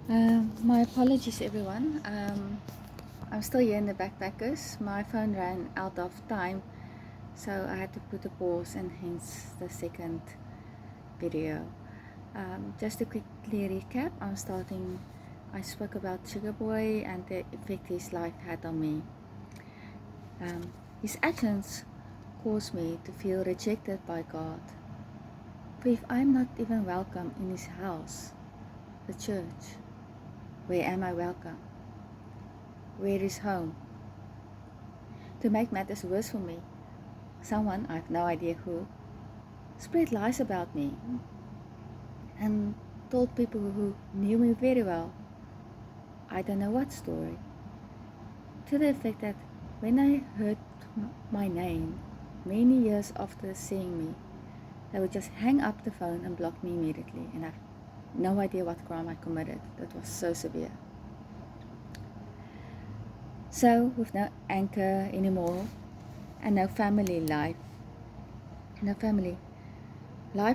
My apologies, everyone. I'm still here in the backpackers. My phone ran out of time, so I had to put a pause, and hence the second video. Just to quickly recap, I spoke about Sugar Boy and the effect his life had on me. His actions caused me to feel rejected by God. For if I'm not even welcome in his house, the church, where am I welcome? Where is home? To make matters worse for me, someone, I have no idea who, spread lies about me and told people who knew me very well, I don't know what story, to the effect that when I heard my name many years after seeing me, they would just hang up the phone and block me immediately, and I have no idea what crime I committed. That was so severe. So, with no anchor anymore and no family, life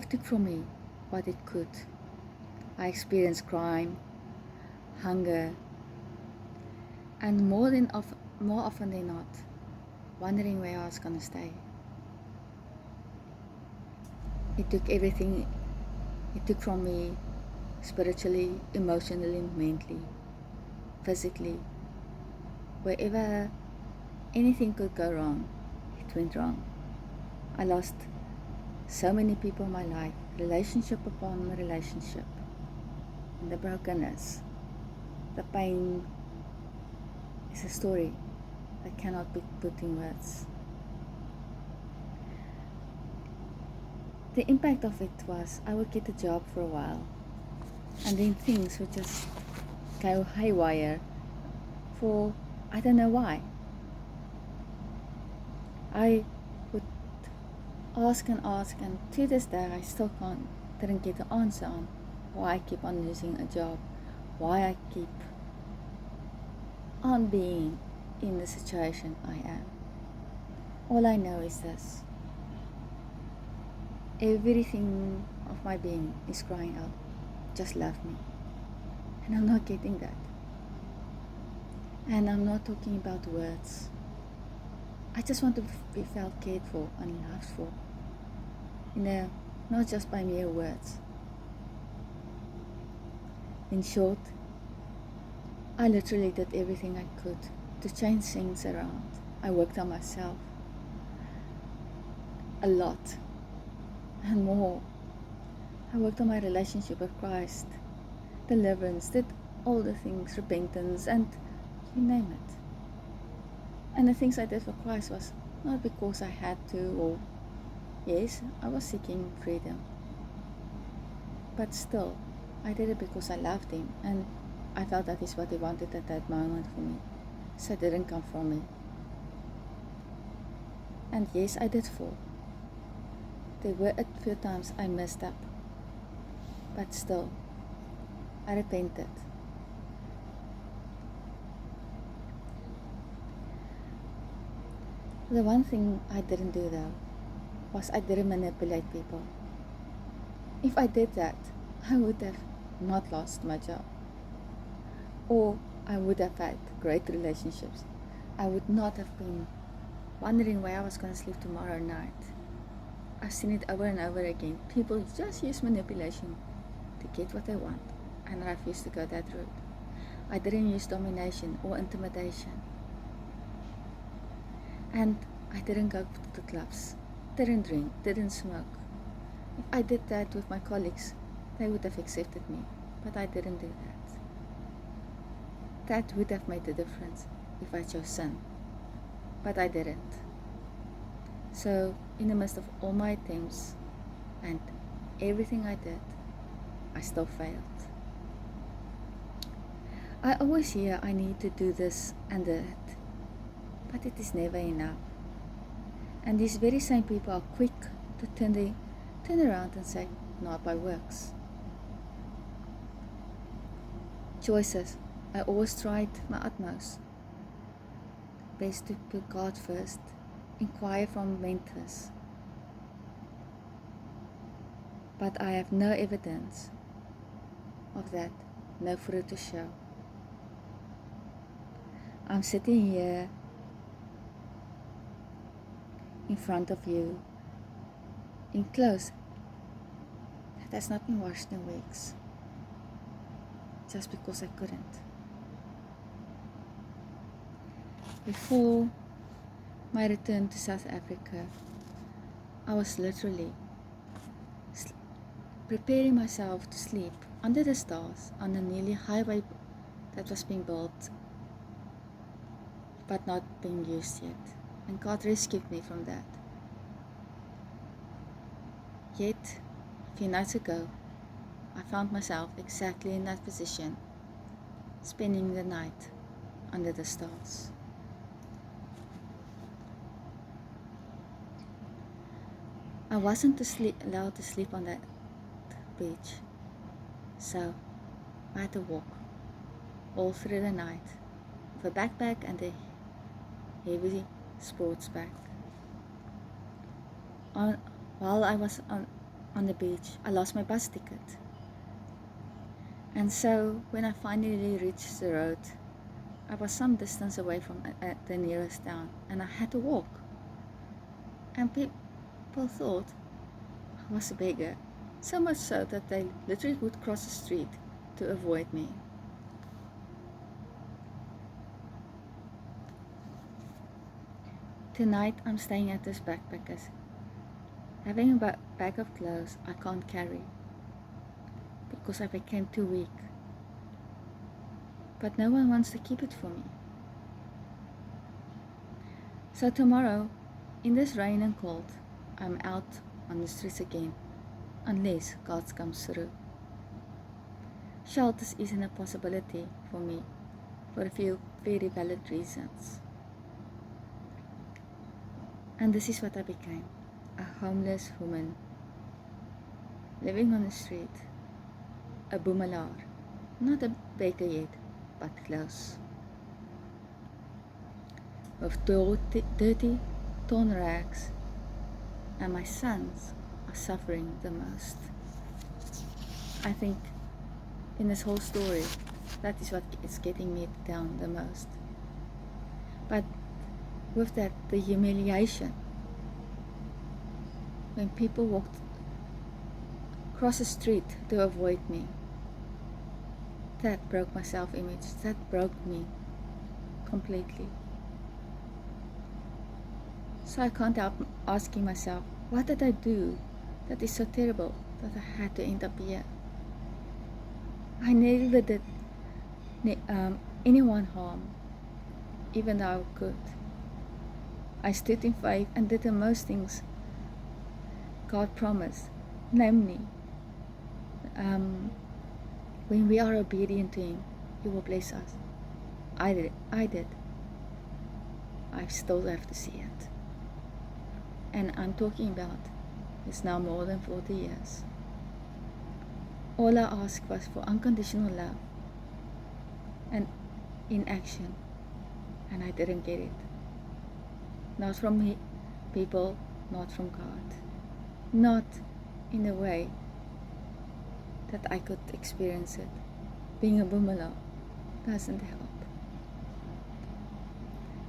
took from me what it could. I experienced crime, hunger, and more often than not, wondering where I was gonna stay. It took everything. It took from me spiritually, emotionally, mentally, physically. Wherever anything could go wrong, it went wrong. I lost so many people in my life, relationship upon relationship, and the brokenness, the pain is a story that cannot be put in words. The impact of it was I would get a job for a while, and then things would just go haywire for I don't know why. I would ask, and to this day I still didn't get the answer on why I keep on losing a job, why I keep on being in the situation I am. All I know is this: everything of my being is crying out, just love me. And I'm not getting that. And I'm not talking about words. I just want to be felt cared for and loved for. Not just by mere words. In short, I literally did everything I could to change things around. I worked on myself a lot and more. I worked on my relationship with Christ, deliverance, did all the things, repentance, and you name it. And the things I did for Christ was not because I had to, or yes, I was seeking freedom. But still, I did it because I loved him, and I felt that is what he wanted at that moment for me. So it didn't come from me. And yes, I did fall. There were a few times I messed up. But still, I repented. The one thing I didn't do though was I didn't manipulate people. If I did that, I would have not lost my job. Or I would have had great relationships. I would not have been wondering where I was going to sleep tomorrow night. I've seen it over and over again. People just use manipulation to get what they want, and I refuse to go that route. I didn't use domination or intimidation. And I didn't go to the clubs, didn't drink, didn't smoke. If I did that with my colleagues, they would have accepted me, but I didn't do that. That would have made a difference if I chose sin, but I didn't. So, in the midst of all my attempts and everything I did, I still failed. I always hear I need to do this and that, but it is never enough. And these very same people are quick to turn around and say, not by works. Choices. I always tried my utmost. Best to put God first, inquire from mentors. But I have no evidence of that no fruit to show. I'm sitting here in front of you in clothes that has not been washed in weeks, just because I couldn't. Before my return to South Africa, I was literally preparing myself to sleep under the stars on a nearly highway that was being built but not being used yet, and God rescued me from that. Yet, a few nights ago, I found myself exactly in that position, spending the night under the stars. I wasn't allowed to sleep on that beach, so I had to walk all through the night with a backpack and a heavy sports bag. While I was on the beach, I lost my bus ticket. And so when I finally reached the road, I was some distance away from the nearest town, and I had to walk. And people thought I was a beggar, so much so that they literally would cross the street to avoid me. Tonight I'm staying at this backpackers, having a bag of clothes I can't carry because I became too weak. But no one wants to keep it for me. So tomorrow, in this rain and cold, I'm out on the streets again, unless God comes through. Shelters isn't a possibility for me for a few very valid reasons. And this is what I became, a homeless woman, living on the street, a boemelaar, not a beggar yet, but close. With dirty, torn rags, and my sons are suffering the most. I think in this whole story, that is what is getting me down the most. But with that, the humiliation, when people walked across the street to avoid me, that broke my self-image, that broke me completely. So I can't help asking myself, what did I do that is so terrible that I had to end up here? I never did anyone harm, even though I could. I stood in faith and did the most things God promised, namely, when we are obedient to Him, He will bless us. I did. I still have to see it. And I'm talking about, it's now more than 40 years. All I asked was for unconditional love and in action, and I didn't get it. Not from people, not from God. Not in a way that I could experience it. Being a boemelaar doesn't help.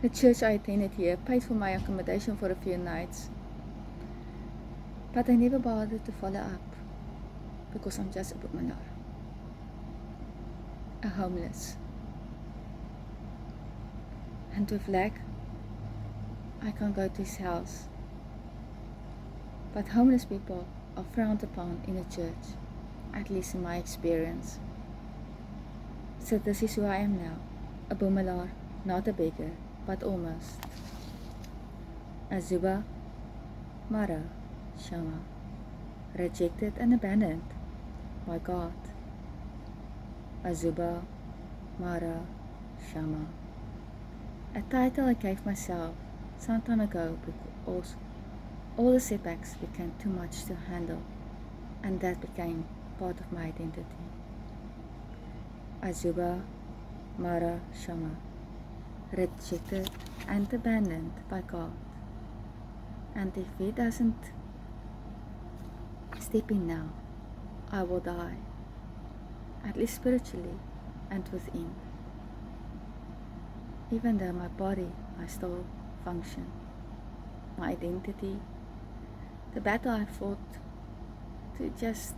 The church I attended here paid for my accommodation for a few nights, but I never bothered to follow up because I'm just a boemelaar, a homeless. And with lack, I can't go to his house. But homeless people are frowned upon in a church, at least in my experience. So this is who I am now, a boemelaar, not a beggar, but almost. Azuba Mara Shama, rejected and abandoned by God. Azuba Mara Shama, a title I gave myself some time ago because all the setbacks became too much to handle, and that became part of my identity. Azuba Mara Shama, rejected and abandoned by God. And if He doesn't step in now, I will die. at least spiritually and within. Even though my body might still function, my identity, the battle I fought to just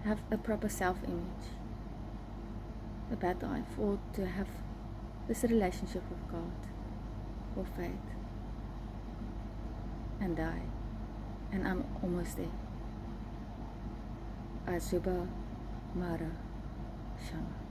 have a proper self-image, the battle I fought to have this relationship with God, or faith, and die, and I'm almost there. Azuba Mara Shama.